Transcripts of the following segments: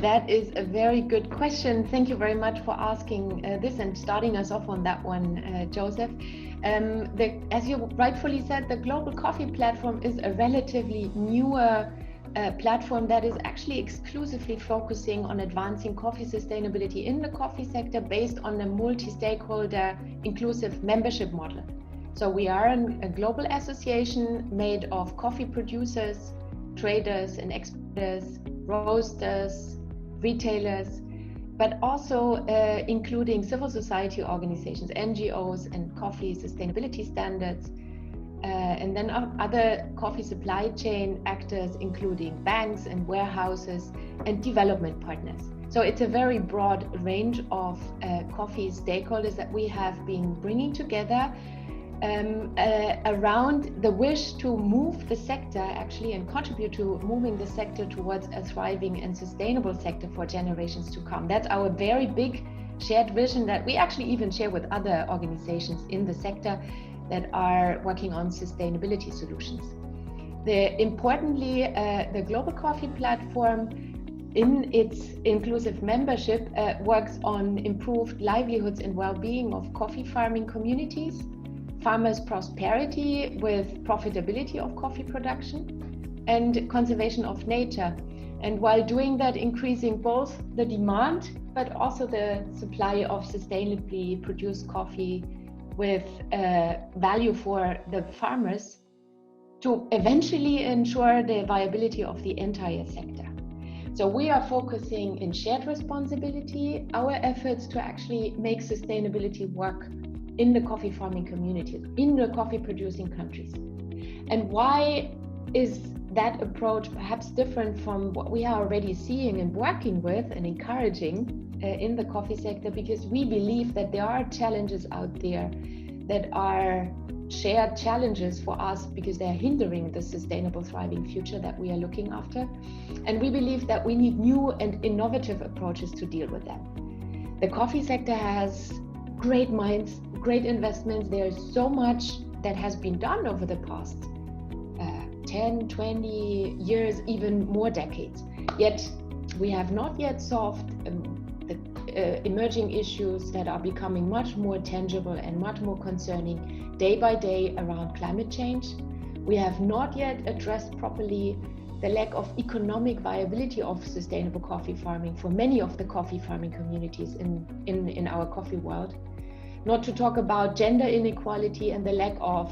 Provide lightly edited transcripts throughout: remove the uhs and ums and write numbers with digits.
That is a very good question. Thank you very much for asking this and starting us off on that one, Joseph. As you rightfully said, the Global Coffee Platform is a relatively newer platform that is actually exclusively focusing on advancing coffee sustainability in the coffee sector based on a multi-stakeholder inclusive membership model. So we are a global association made of coffee producers, traders and exporters, roasters, retailers, but also including civil society organizations, NGOs and coffee sustainability standards, and then other coffee supply chain actors, including banks and warehouses and development partners. So it's a very broad range of coffee stakeholders that we have been bringing together around the wish to move the sector actually and contribute to moving the sector towards a thriving and sustainable sector for generations to come. That's our very big shared vision that we actually even share with other organizations in the sector that are working on sustainability solutions. Importantly, the Global Coffee Platform in its inclusive membership works on improved livelihoods and well-being of coffee farming communities, farmers' prosperity with profitability of coffee production, and conservation of nature. And while doing that, increasing both the demand but also the supply of sustainably produced coffee with value for the farmers to eventually ensure the viability of the entire sector. So we are focusing in shared responsibility, our efforts to actually make sustainability work in the coffee farming communities, in the coffee producing countries. And why is that approach perhaps different from what we are already seeing and working with and encouraging in the coffee sector? Because we believe that there are challenges out there that are shared challenges for us because they're hindering the sustainable, thriving future that we are looking after. And we believe that we need new and innovative approaches to deal with them. The coffee sector has great minds, great investments. There's so much that has been done over the past 10, 20 years, even more decades. Yet we have not yet solved the emerging issues that are becoming much more tangible and much more concerning day by day around climate change. We have not yet addressed properly the lack of economic viability of sustainable coffee farming for many of the coffee farming communities in our coffee world. Not to talk about gender inequality and the lack of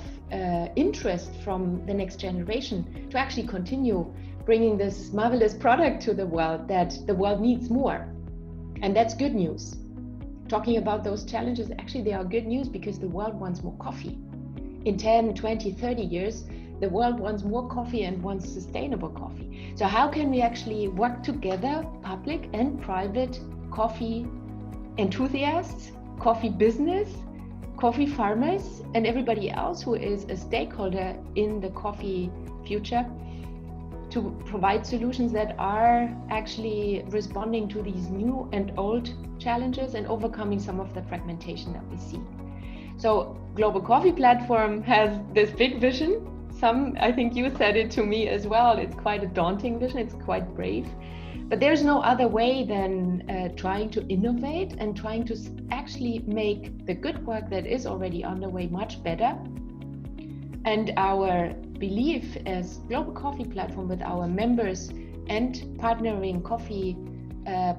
interest from the next generation to actually continue bringing this marvelous product to the world that the world needs more. And that's good news. Talking about those challenges, actually they are good news because the world wants more coffee. In 10, 20, 30 years, the world wants more coffee and wants sustainable coffee. So how can we actually work together, public and private coffee enthusiasts, coffee business, coffee farmers, and everybody else who is a stakeholder in the coffee future to provide solutions that are actually responding to these new and old challenges and overcoming some of the fragmentation that we see. So Global Coffee Platform has this big vision. I think you said it to me as well, it's quite a daunting vision, it's quite brave. But there's no other way than trying to innovate and trying to actually make the good work that is already underway much better. And our belief as Global Coffee Platform with our members and partnering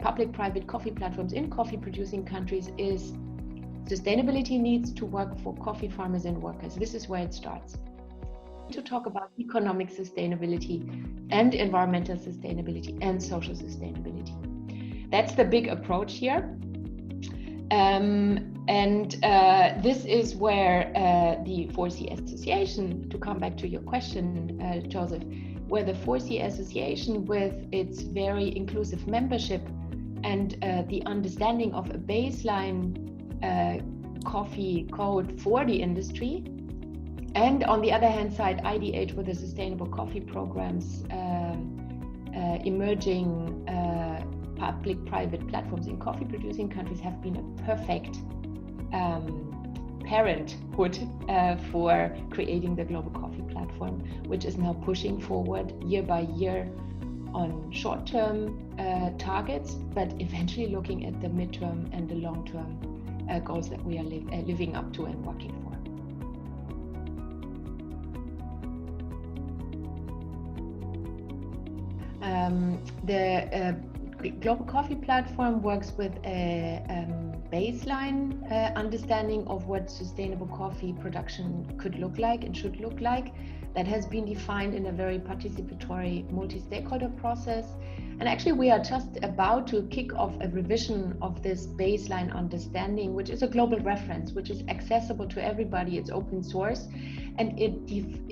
public-private coffee platforms in coffee producing countries is sustainability needs to work for coffee farmers and workers. This is where it starts. To talk about economic sustainability and environmental sustainability and social sustainability. That's the big approach here. This is where the 4C Association, to come back to your question, Joseph, where the 4C Association with its very inclusive membership and the understanding of a baseline coffee code for the industry, and on the other hand side, IDH with the sustainable coffee programs, emerging public-private platforms in coffee-producing countries have been a perfect parenthood for creating the Global Coffee Platform, which is now pushing forward year by year on short-term targets, but eventually looking at the midterm and the long-term goals that we are living up to and working for. The Global Coffee Platform works with a baseline understanding of what sustainable coffee production could look like and should look like. That has been defined in a very participatory multi-stakeholder process. And actually, we are just about to kick off a revision of this baseline understanding, which is a global reference, which is accessible to everybody. It's open source, and it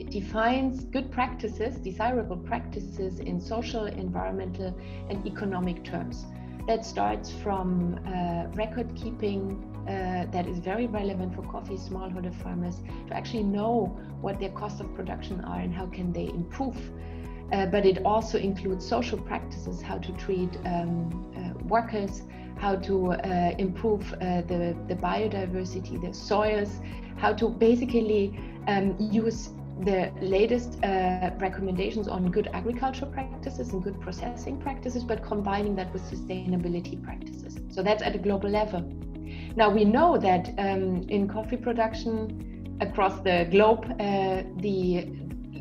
defines good practices, desirable practices in social, environmental, and economic terms. That starts from record keeping that is very relevant for coffee smallholder farmers to actually know what their costs of production are and how can they improve. But it also includes social practices, how to treat workers, how to improve the biodiversity, the soils, how to basically use the latest recommendations on good agricultural practices and good processing practices, but combining that with sustainability practices. So that's at a global level. Now we know that in coffee production across the globe, the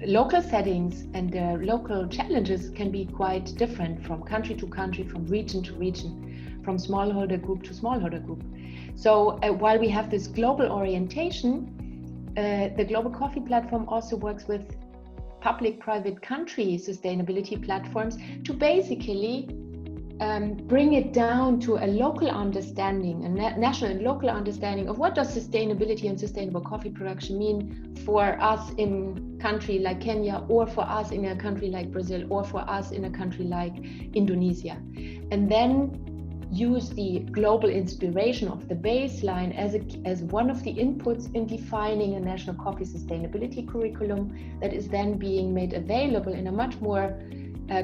local settings and the local challenges can be quite different from country to country, from region to region, from smallholder group to smallholder group. So while we have this global orientation, the Global Coffee Platform also works with public-private country sustainability platforms to basically bring it down to a local understanding, a national and local understanding of what does sustainability and sustainable coffee production mean for us in a country like Kenya, or for us in a country like Brazil, or for us in a country like Indonesia. And then use the global inspiration of the baseline as one of the inputs in defining a national coffee sustainability curriculum that is then being made available in a much more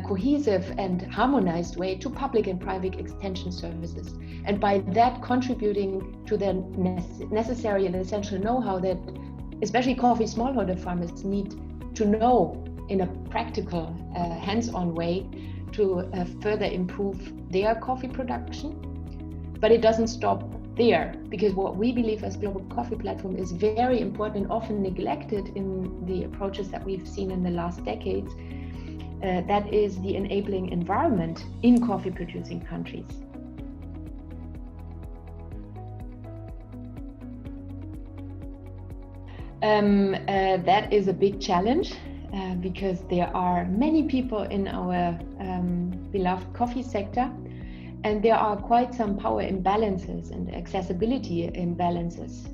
cohesive and harmonized way to public and private extension services, and by that contributing to the necessary and essential know-how that especially coffee smallholder farmers need to know in a practical, hands-on way to further improve their coffee production. But it doesn't stop there, because what we believe as Global Coffee Platform is very important and often neglected in the approaches that we've seen in the last decades. That is the enabling environment in coffee producing countries. That is a big challenge because there are many people in our beloved coffee sector, and there are quite some power imbalances and accessibility imbalances.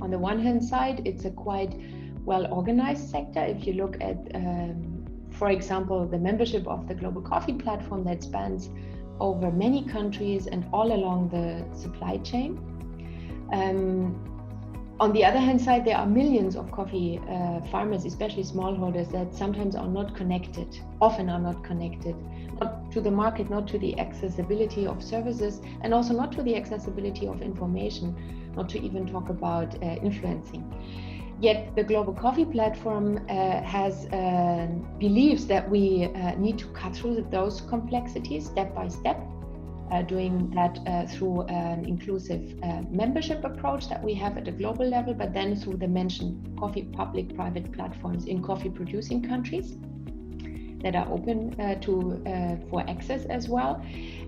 On the one hand side, it's a quite well organized sector. If you look at for example, the membership of the Global Coffee Platform that spans over many countries and all along the supply chain. On the other hand side, there are millions of coffee farmers, especially smallholders, that sometimes are not connected, often are not connected, not to the market, not to the accessibility of services, and also not to the accessibility of information, not to even talk about influencing. Yet the Global Coffee Platform believes that we need to cut through those complexities step by step, doing that through an inclusive membership approach that we have at a global level, but then through the mentioned coffee public-private platforms in coffee-producing countries that are open for access as well.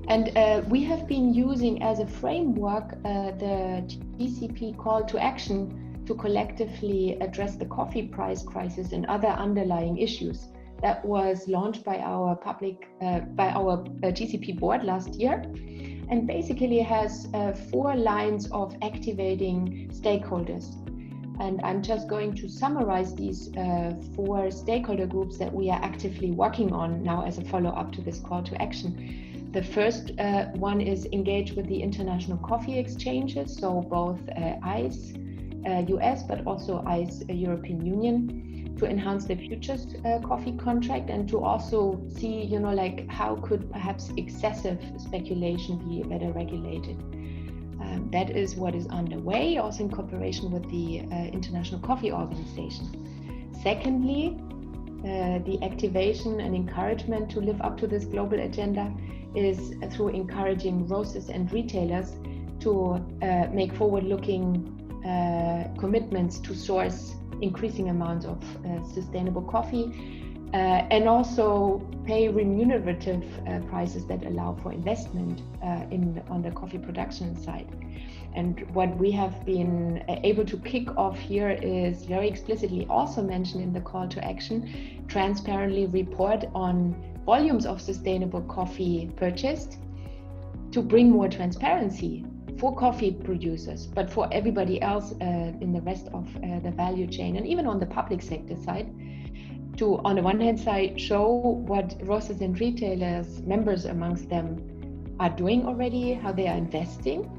And we have been using as a framework the GCP call to action to collectively address the coffee price crisis and other underlying issues. That was launched by our GCP board last year, and basically has 4 lines of activating stakeholders. And I'm just going to summarize these 4 stakeholder groups that we are actively working on now as a follow-up to this call to action. The first one is engage with the international coffee exchanges, so both ICE, US, but also ICE European Union, to enhance the futures coffee contract and to also see, like how could perhaps excessive speculation be better regulated. That is what is underway, also in cooperation with the International Coffee Organization. Secondly, the activation and encouragement to live up to this global agenda is through encouraging roasters and retailers to make forward-looking commitments to source increasing amounts of sustainable coffee and also pay remunerative prices that allow for investment on the coffee production side. And what we have been able to kick off here is very explicitly also mentioned in the call to action, transparently report on volumes of sustainable coffee purchased to bring more transparency for coffee producers, but for everybody else in the rest of the value chain, and even on the public sector side, to, on the one hand side, show what roasters and retailers, members amongst them, are doing already, how they are investing,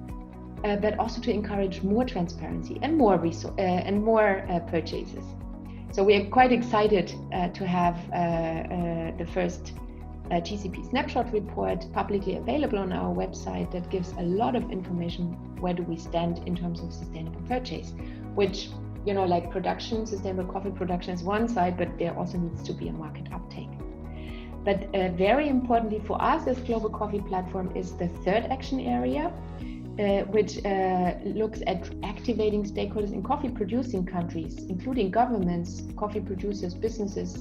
but also to encourage more transparency and more purchases. So we are quite excited to have the first TCP snapshot report publicly available on our website that gives a lot of information where do we stand in terms of sustainable purchase, which, you know, like production, sustainable coffee production is one side, but there also needs to be a market uptake. But very importantly for us as Global Coffee Platform is the third action area, which looks at activating stakeholders in coffee producing countries, including governments, coffee producers, businesses,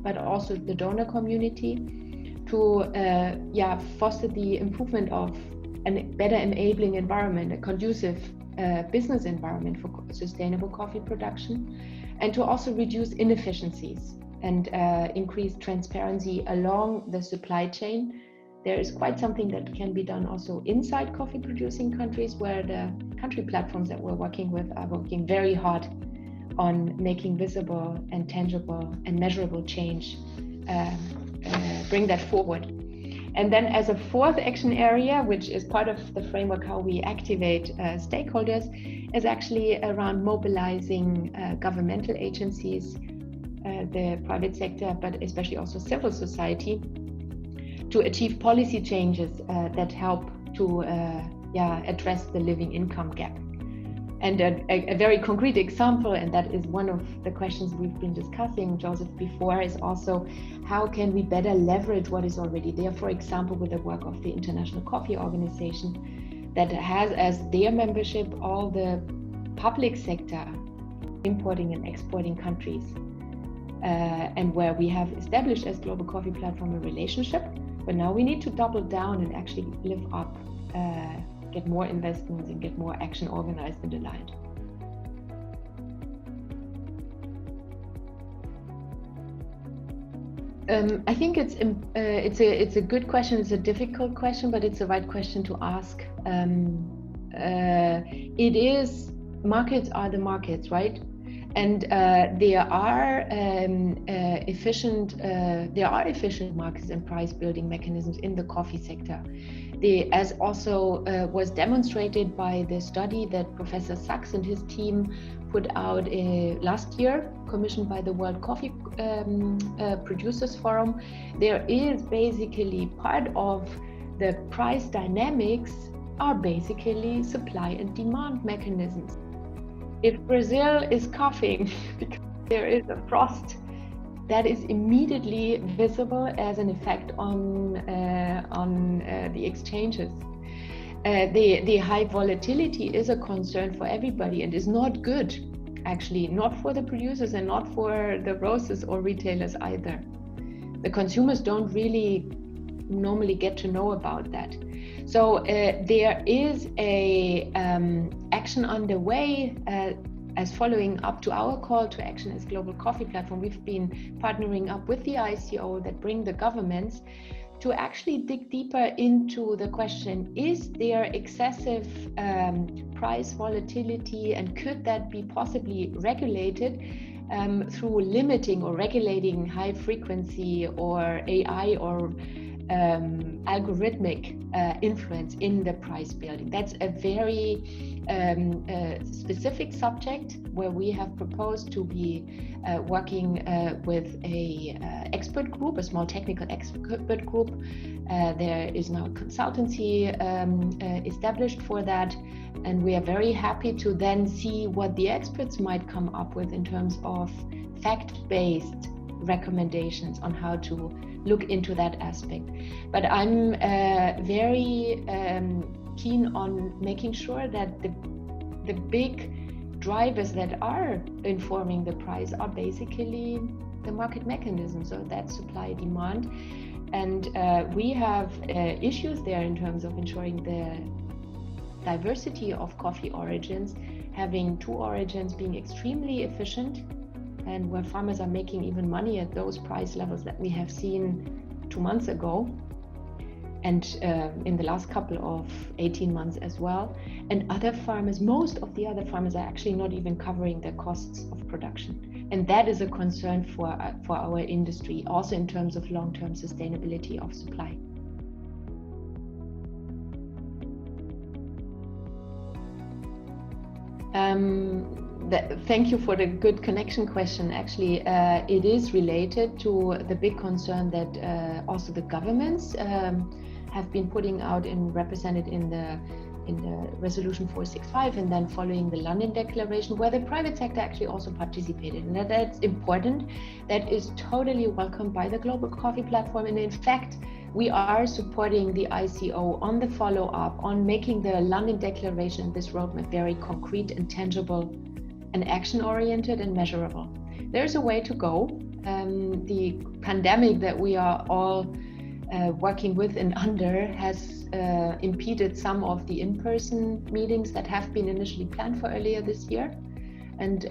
but also the donor community, to foster the improvement of a better enabling environment, a conducive business environment for sustainable coffee production, and to also reduce inefficiencies and increase transparency along the supply chain. There is quite something that can be done also inside coffee producing countries, where the country platforms that we're working with are working very hard on making visible and tangible and measurable change, bring that forward. And then as a fourth action area, which is part of the framework how we activate stakeholders, is actually around mobilizing governmental agencies, the private sector, but especially also civil society, to achieve policy changes that help to address the living income gap. And a very concrete example, and that is one of the questions we've been discussing, Joseph, before, is also how can we better leverage what is already there, for example, with the work of the International Coffee Organization, that has as their membership all the public sector importing and exporting countries, and where we have established as Global Coffee Platform a relationship, but now we need to double down and actually live up, get more investments and get more action organized and aligned. I think it's a good question. It's a difficult question, but it's the right question to ask. It is, markets are the markets, right? And there are efficient markets and price building mechanisms in the coffee sector. As also was demonstrated by the study that Professor Sachs and his team put out last year, commissioned by the World Coffee Producers Forum, there is basically part of the price dynamics are basically supply and demand mechanisms. If Brazil is coughing because there is a frost, that is immediately visible as an effect on the exchanges. The high volatility is a concern for everybody and is not good, actually, not for the producers and not for the roasters or retailers either. The consumers don't really normally get to know about that. So there is a action underway as following up to our call to action as Global Coffee Platform. We've been partnering up with the ICO that bring the governments to actually dig deeper into the question, is there excessive price volatility, and could that be possibly regulated through limiting or regulating high frequency or AI or algorithmic influence in the price building? That's a very specific subject where we have proposed to be working with a expert group, a small technical expert group. There is now a consultancy established for that, and we are very happy to then see what the experts might come up with in terms of fact-based recommendations on how to look into that aspect. But I'm very keen on making sure that the big drivers that are informing the price are basically the market mechanism, so that's supply demand. And we have issues there in terms of ensuring the diversity of coffee origins, having 2 origins being extremely efficient, and where farmers are making even money at those price levels that we have seen 2 months ago, and in the last couple of 18 months as well. And other farmers, most of the other farmers are actually not even covering their costs of production. And that is a concern for our industry, also in terms of long-term sustainability of supply. Thank you for the good connection question. Actually, it is related to the big concern that also the governments have been putting out and represented in the Resolution 465, and then following the London Declaration, where the private sector actually also participated. And that's important. That is totally welcomed by the Global Coffee Platform. And in fact, we are supporting the ICO on the follow-up, on making the London Declaration and this roadmap very concrete and tangible and action-oriented and measurable. There's a way to go. The pandemic that we are all working with and under has impeded some of the in-person meetings that have been initially planned for earlier this year. And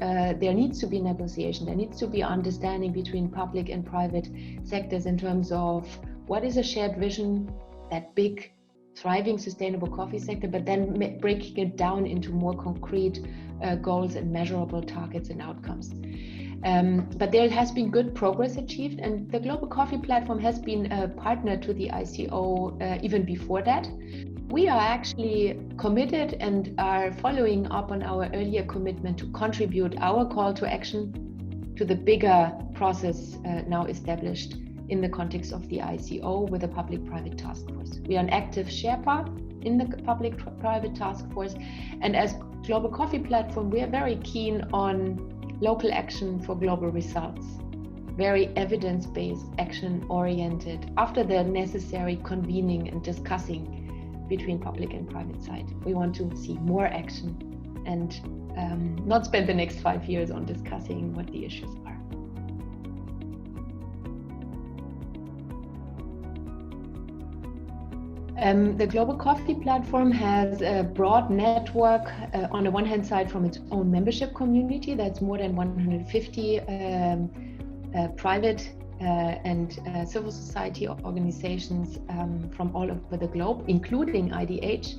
there needs to be negotiation, there needs to be understanding between public and private sectors in terms of what is a shared vision, that big, thriving, sustainable coffee sector, but then breaking it down into more concrete goals and measurable targets and outcomes. But there has been good progress achieved, and the Global Coffee Platform has been a partner to the ICO even before that. We are actually committed and are following up on our earlier commitment to contribute our call to action to the bigger process now established in the context of the ICO with the Public-Private Task Force. We are an active Sherpa in the Public-Private Task Force, and as Global Coffee Platform, we are very keen on local action for global results, very evidence-based, action-oriented, after the necessary convening and discussing between public and private side. We want to see more action and not spend the next 5 years on discussing what the issues are. The Global Coffee Platform has a broad network on the one hand side from its own membership community. That's more than 150 private and civil society organizations from all over the globe, including IDH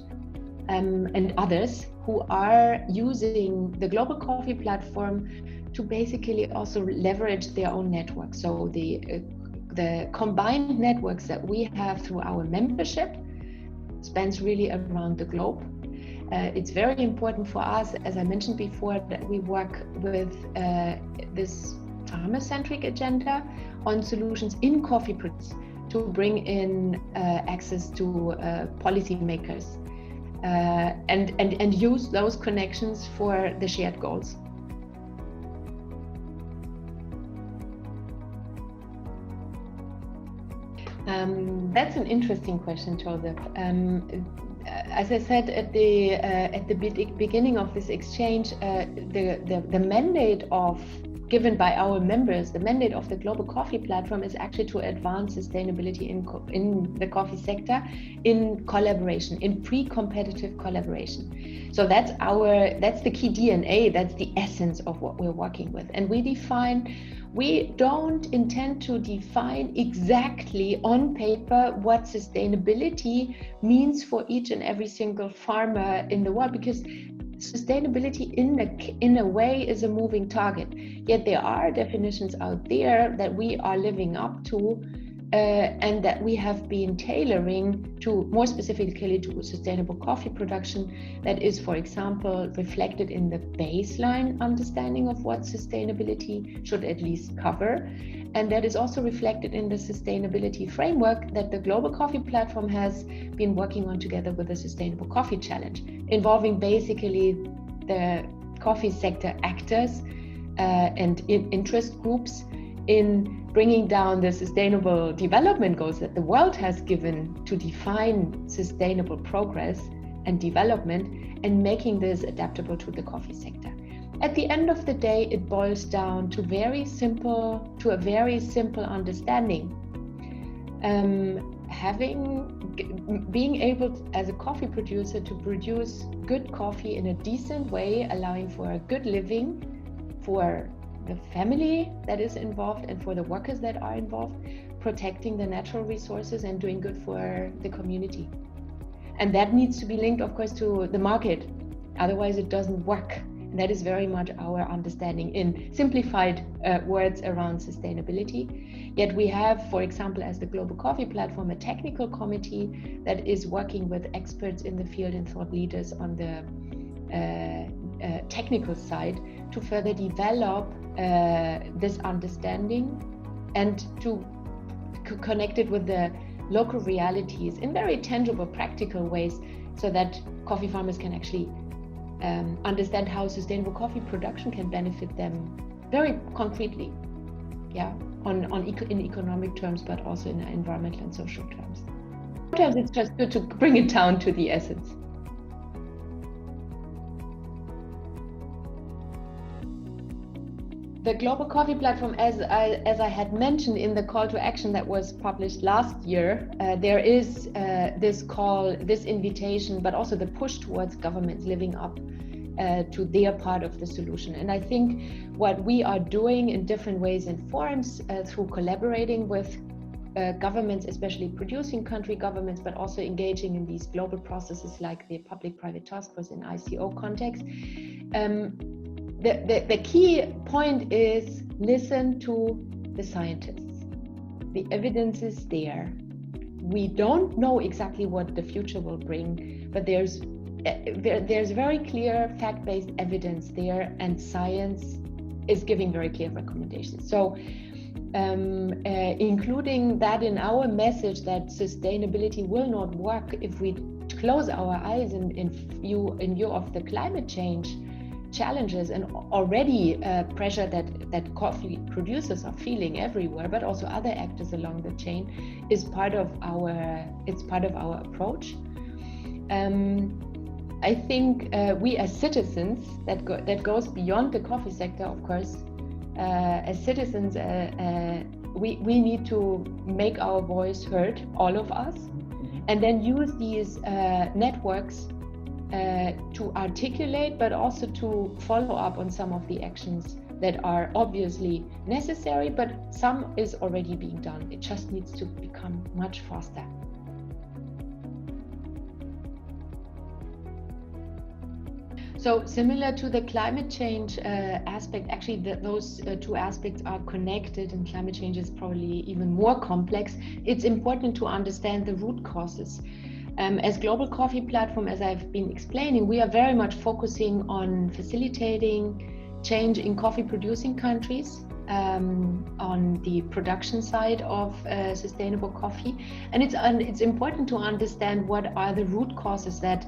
and others who are using the Global Coffee Platform to basically also leverage their own network. So the combined networks that we have through our membership spans really around the globe. It's very important for us, as I mentioned before, that we work with this farmer-centric agenda on solutions in coffee products to bring in access to policymakers and use those connections for the shared goals. That's an interesting question, Joseph. As I said at the beginning of this exchange, the mandate given by our members, the mandate of the Global Coffee Platform is actually to advance sustainability in the coffee sector in collaboration, in pre-competitive collaboration. So that's the key DNA, that's the essence of what we're working with. And we don't intend to define exactly on paper what sustainability means for each and every single farmer in the world, because sustainability in a way is a moving target. Yet there are definitions out there that we are living up to and that we have been tailoring to more specifically to sustainable coffee production. That is, for example, reflected in the baseline understanding of what sustainability should at least cover. And that is also reflected in the sustainability framework that the Global Coffee Platform has been working on together with the Sustainable Coffee Challenge, involving basically the coffee sector actors and interest groups in bringing down the sustainable development goals that the world has given to define sustainable progress and development, and making this adaptable to the coffee sector. At the end of the day, it boils down to a very simple understanding. Being able as a coffee producer to produce good coffee in a decent way, allowing for a good living for the family that is involved and for the workers that are involved, protecting the natural resources and doing good for the community. And that needs to be linked, of course, to the market. Otherwise, it doesn't work. And that is very much our understanding in simplified words around sustainability. Yet we have, for example, as the Global Coffee Platform, a technical committee that is working with experts in the field and thought leaders on the technical side to further develop this understanding and to connect it with the local realities in very tangible, practical ways, so that coffee farmers can actually understand how sustainable coffee production can benefit them very concretely, in economic terms, but also in environmental and social terms. Sometimes it's just good to bring it down to the essence. The Global Coffee Platform, as I had mentioned in the call to action that was published last year, there is this invitation, but also the push towards governments living up to their part of the solution. And I think what we are doing in different ways and forms through collaborating with governments, especially producing country governments, but also engaging in these global processes like the Public-Private Task Force in ICO context. The key point is listen to the scientists. The evidence is there. We don't know exactly what the future will bring, but there's very clear fact-based evidence there, and science is giving very clear recommendations. So including that in our message that sustainability will not work if we close our eyes in view of the climate change challenges and already pressure that coffee producers are feeling everywhere, but also other actors along the chain, is part of our approach. I think we as citizens, that goes beyond the coffee sector, of course. As citizens, we need to make our voice heard, all of us, and then use these networks to articulate, but also to follow up on some of the actions that are obviously necessary, but some is already being done. It just needs to become much faster. So similar to the climate change aspect, actually those two aspects are connected, and climate change is probably even more complex. It's important to understand the root causes. As Global Coffee Platform, as I've been explaining, we are very much focusing on facilitating change in coffee producing countries on the production side of sustainable coffee. And it's important to understand what are the root causes that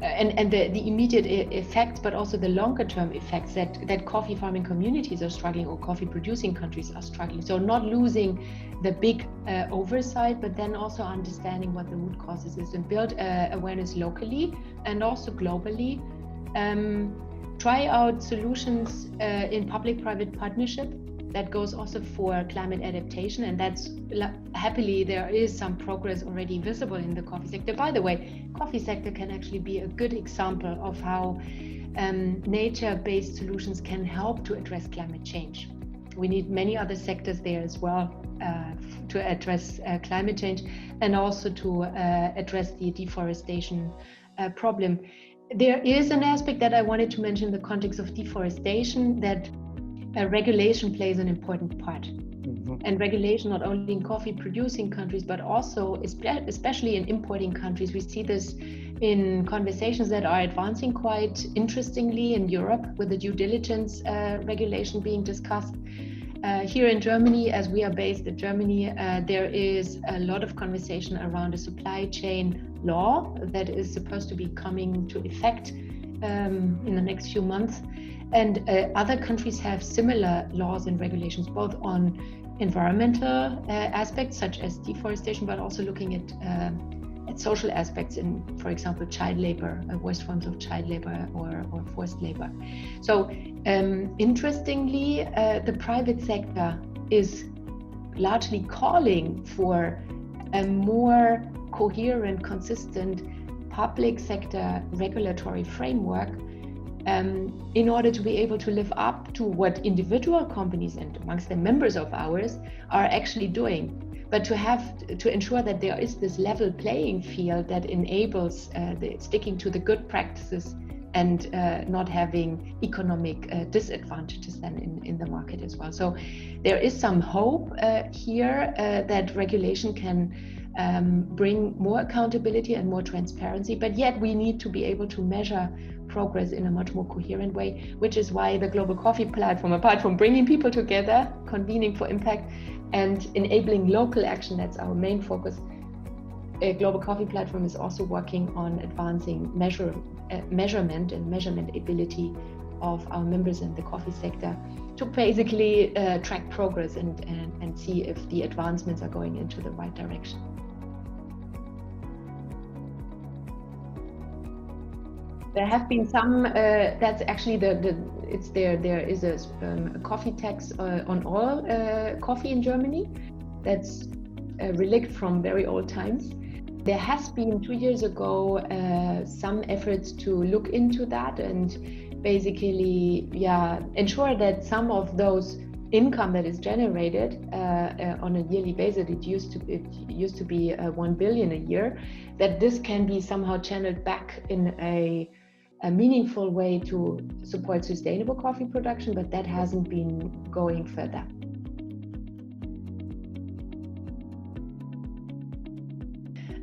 and the immediate effects, but also the longer term effects that coffee farming communities are struggling, or coffee producing countries are struggling. So not losing the big oversight, but then also understanding what the root causes is, and build awareness locally and also globally. Try out solutions in public-private partnership. That goes also for climate adaptation, and that's happily there is some progress already visible in the coffee sector. By the way, coffee sector can actually be a good example of how nature-based solutions can help to address climate change. We need many other sectors there as well to address climate change, and also to address the deforestation problem. There is an aspect that I wanted to mention in the context of deforestation, that regulation plays an important part. And regulation not only in coffee producing countries, but also especially in importing countries. We see this in conversations that are advancing quite interestingly in Europe, with the due diligence regulation being discussed. Here in Germany, as we are based in Germany, there is a lot of conversation around a supply chain law that is supposed to be coming to effect in the next few months. And other countries have similar laws and regulations, both on environmental aspects such as deforestation, but also looking at social aspects in, for example, child labor, worst forms of child labor or forced labor. So interestingly, the private sector is largely calling for a more coherent, consistent public sector regulatory framework in order to be able to live up to what individual companies and amongst them members of ours are actually doing. But to ensure that there is this level playing field that enables sticking to the good practices and not having economic disadvantages then in the market as well. So there is some hope here that regulation can bring more accountability and more transparency, but yet we need to be able to measure progress in a much more coherent way, which is why the Global Coffee Platform, apart from bringing people together, convening for impact, and enabling local action, that's our main focus. A Global Coffee Platform is also working on advancing measurement and measurement ability of our members in the coffee sector to basically track progress and see if the advancements are going into the right direction. There have been some, that's actually there is a coffee tax on all coffee in Germany. That's a relic from very old times. There has been 2 years ago some efforts to look into that and basically ensure that some of those income that is generated on a yearly basis, it used to be 1 billion a year, that this can be somehow channeled back in a meaningful way to support sustainable coffee production, but that hasn't been going further.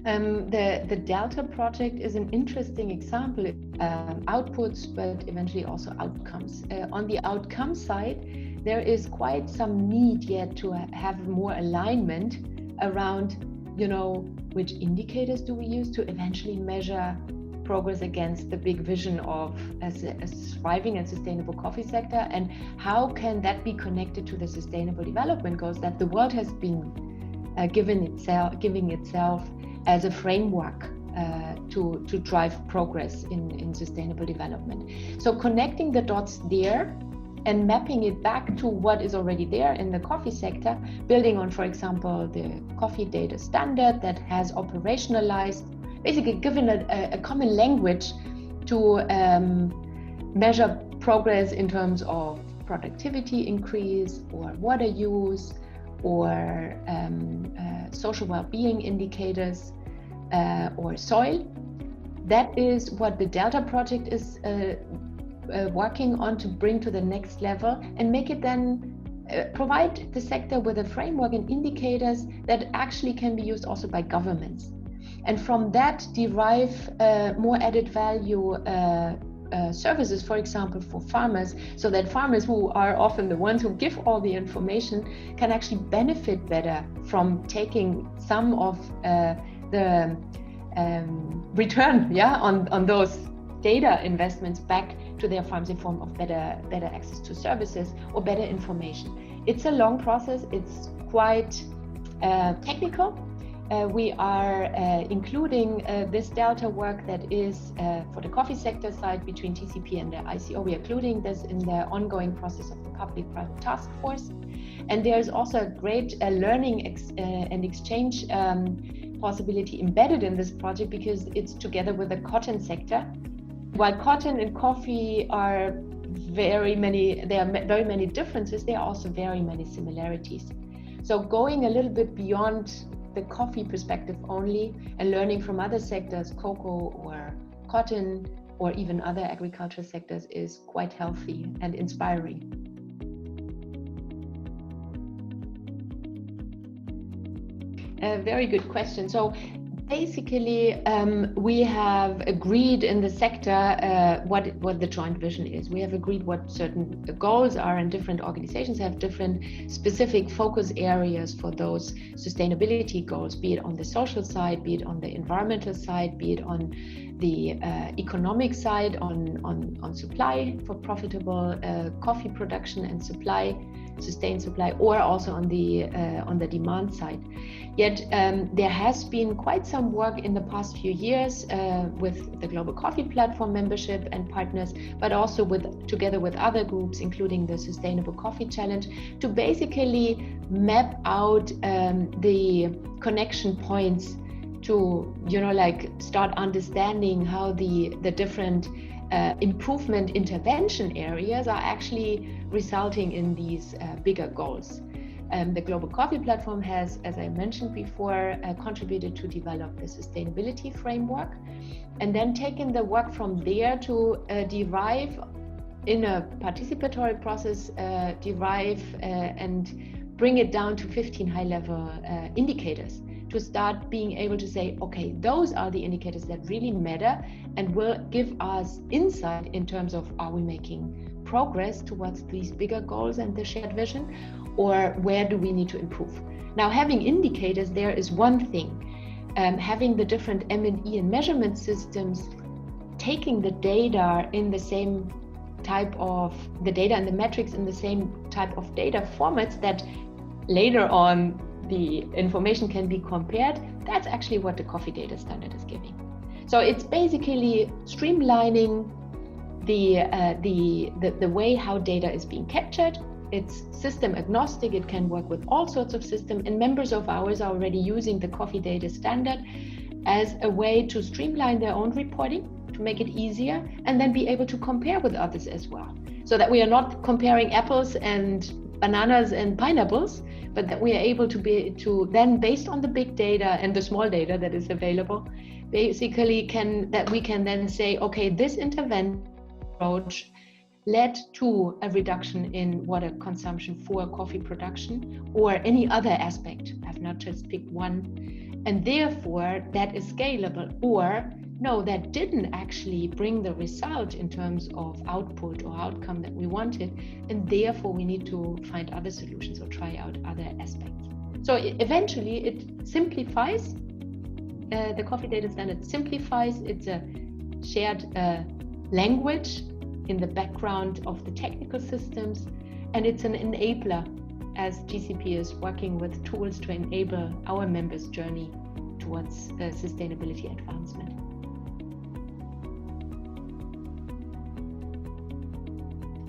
The Delta project is an interesting example, outputs, but eventually also outcomes. On the outcome side, there is quite some need yet to have more alignment around, which indicators do we use to eventually measure progress against the big vision of a thriving and sustainable coffee sector, and how can that be connected to the sustainable development goals that the world has been giving itself as a framework to drive progress in sustainable development. So connecting the dots there and mapping it back to what is already there in the coffee sector, building on, for example, the coffee data standard that has operationalized, basically given a common language to measure progress in terms of productivity increase or water use or social well-being indicators or soil. That is what the Delta project is working on to bring to the next level and make it then provide the sector with a framework and indicators that actually can be used also by governments. And from that derive more added value services, for example, for farmers, so that farmers, who are often the ones who give all the information, can actually benefit better from taking some of the return on those data investments back to their farms in form of better access to services or better information. It's a long process. It's quite technical. We are including this Delta work that is for the coffee sector side between TCP and the ICO. We are including this in the ongoing process of the public-private task force. And there's also a great learning and exchange possibility embedded in this project because it's together with the cotton sector. While cotton and coffee are there are very many differences, there are also very many similarities. So going a little bit beyond the coffee perspective only and learning from other sectors, cocoa or cotton or even other agricultural sectors, is quite healthy and inspiring. A very good question. So Basically, we have agreed in the sector what the joint vision is. We have agreed what certain goals are, and different organizations have different specific focus areas for those sustainability goals, be it on the social side, be it on the environmental side, be it on the economic side, on supply for profitable coffee production and supply, sustained supply, or also on the demand side. Yet there has been quite some work in the past few years with the Global Coffee Platform membership and partners, but also together with other groups, including the Sustainable Coffee Challenge, to basically map out the connection points to, start understanding how the different improvement intervention areas are actually resulting in these bigger goals. The Global Coffee Platform has, as I mentioned before, contributed to develop the sustainability framework, and then taken the work from there to derive in a participatory process, and bring it down to 15 high-level indicators, to start being able to say, okay, those are the indicators that really matter and will give us insight in terms of, are we making progress towards these bigger goals and the shared vision, or where do we need to improve? Now, having indicators there is one thing. Having the different M&E and measurement systems, taking the data in the same type of, the data and the metrics in the same type of data formats that later on the information can be compared, that's actually what the coffee data standard is giving. So it's basically streamlining the way how data is being captured. It's system agnostic. It can work with all sorts of systems, and members of ours are already using the coffee data standard as a way to streamline their own reporting, to make it easier, and then be able to compare with others as well, so that we are not comparing apples and bananas and pineapples, but that we are able to then, based on the big data and the small data that is available, basically we can then say, okay, this intervention approach led to a reduction in water consumption for coffee production, or any other aspect. I've not just picked one, and therefore that is scalable. Or no, that didn't actually bring the result in terms of output or outcome that we wanted, and therefore we need to find other solutions or try out other aspects. So eventually it simplifies, the coffee data standard simplifies. It's a shared language in the background of the technical systems, and it's an enabler, as GCP is working with tools to enable our members' journey towards sustainability advancement.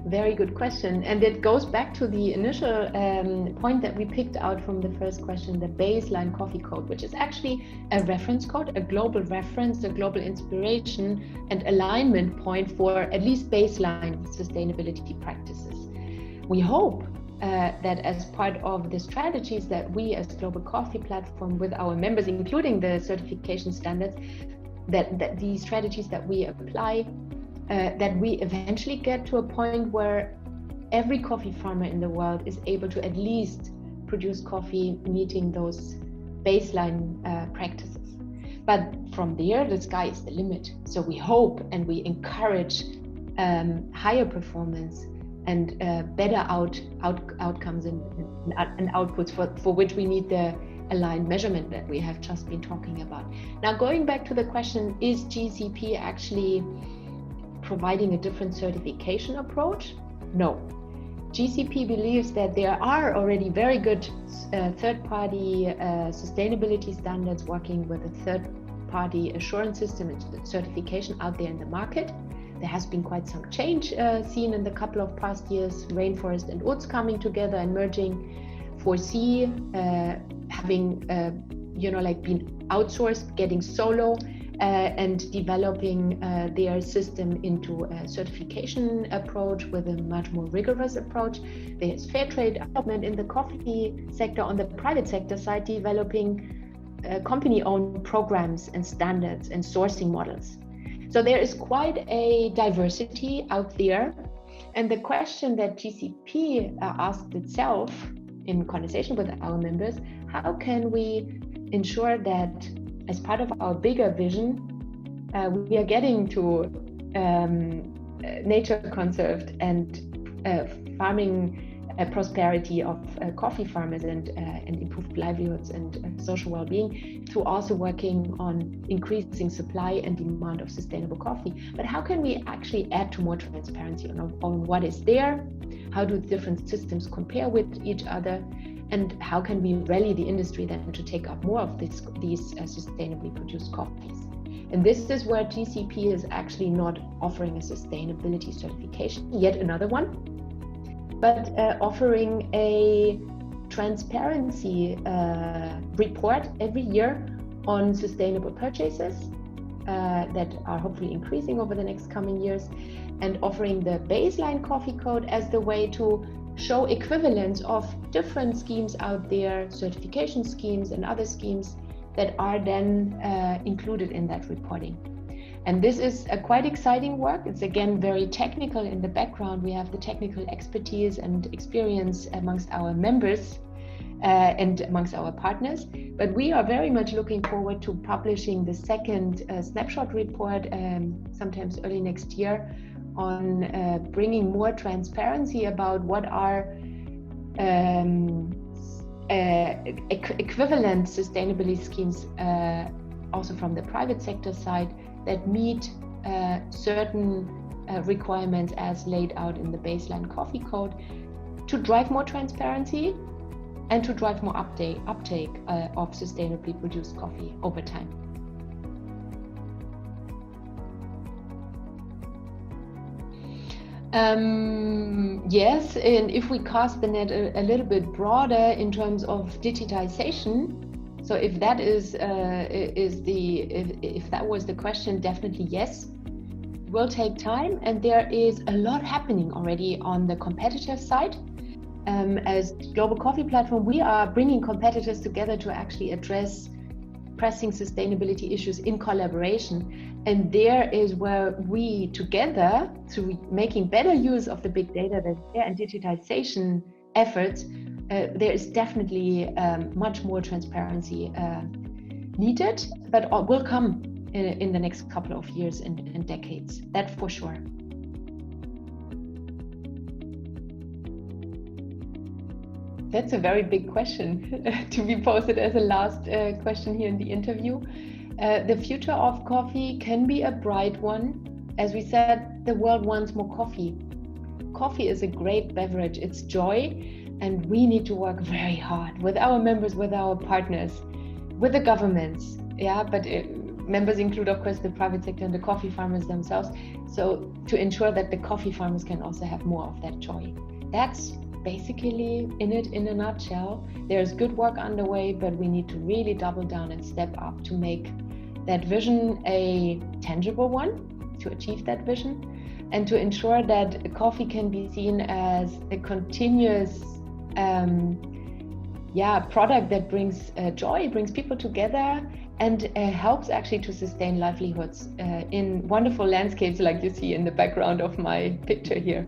Very good question, and it goes back to the initial point that we picked out from the first question, the baseline coffee code, which is actually a reference code, a global reference, a global inspiration and alignment point for at least baseline sustainability practices. We hope that as part of the strategies that we as Global Coffee Platform with our members, including the certification standards, that these strategies that we apply, that we eventually get to a point where every coffee farmer in the world is able to at least produce coffee meeting those baseline practices. But from there, the sky is the limit. So we hope and we encourage higher performance and better outcomes and outputs for which we need the aligned measurement that we have just been talking about. Now, going back to the question, is GCP actually providing a different certification approach? No. GCP believes that there are already very good third-party sustainability standards working with a third-party assurance system and certification out there in the market. There has been quite some change seen in the couple of past years, Rainforest and UTZ coming together and merging, 4C having been outsourced, getting solo, and developing their system into a certification approach with a much more rigorous approach. There's fair trade development in the coffee sector, on the private sector side, developing company-owned programs and standards and sourcing models. So there is quite a diversity out there. And the question that GCP asked itself in conversation with our members, how can we ensure that as part of our bigger vision, we are getting to nature conserved and farming prosperity of coffee farmers and improved livelihoods and social well-being, to also working on increasing supply and demand of sustainable coffee. But how can we actually add to more transparency on what is there? How do different systems compare with each other? And how can we rally the industry then to take up more of these sustainably produced coffees? And this is where GCP is actually not offering a sustainability certification, yet another one, but offering a transparency report every year on sustainable purchases that are hopefully increasing over the next coming years, and offering the baseline coffee code as the way to show equivalence of different schemes out there, certification schemes and other schemes that are then included in that reporting. And this is a quite exciting work. It's again very technical in the background. We have the technical expertise and experience amongst our members and amongst our partners. But we are very much looking forward to publishing the second snapshot report sometimes early next year on bringing more transparency about what are equivalent sustainability schemes also from the private sector side that meet certain requirements as laid out in the baseline coffee code, to drive more transparency and to drive more uptake of sustainably produced coffee over time. Yes, and if we cast the net a little bit broader in terms of digitization, so if that if that was the question, definitely yes. It will take time, and there is a lot happening already on the competitor side. As Global Coffee Platform, we are bringing competitors together to actually address pressing sustainability issues in collaboration. And there is where we together, through making better use of the big data that's there and digitization efforts, there is definitely much more transparency needed, but will come in the next couple of years and decades, that for sure. That's a very big question to be posted as a last question here in the interview. The future of coffee can be a bright one. As we said, the world wants more coffee. Coffee is a great beverage, it's joy, and we need to work very hard with our members, with our partners, with the governments. Yeah, but members include, of course, the private sector and the coffee farmers themselves. So to ensure that the coffee farmers can also have more of that joy. That's basically in it in a nutshell. There's good work underway, but we need to really double down and step up to make that vision a tangible one, to achieve that vision, and to ensure that coffee can be seen as a continuous product that brings joy, brings people together, and helps actually to sustain livelihoods in wonderful landscapes like you see in the background of my picture here.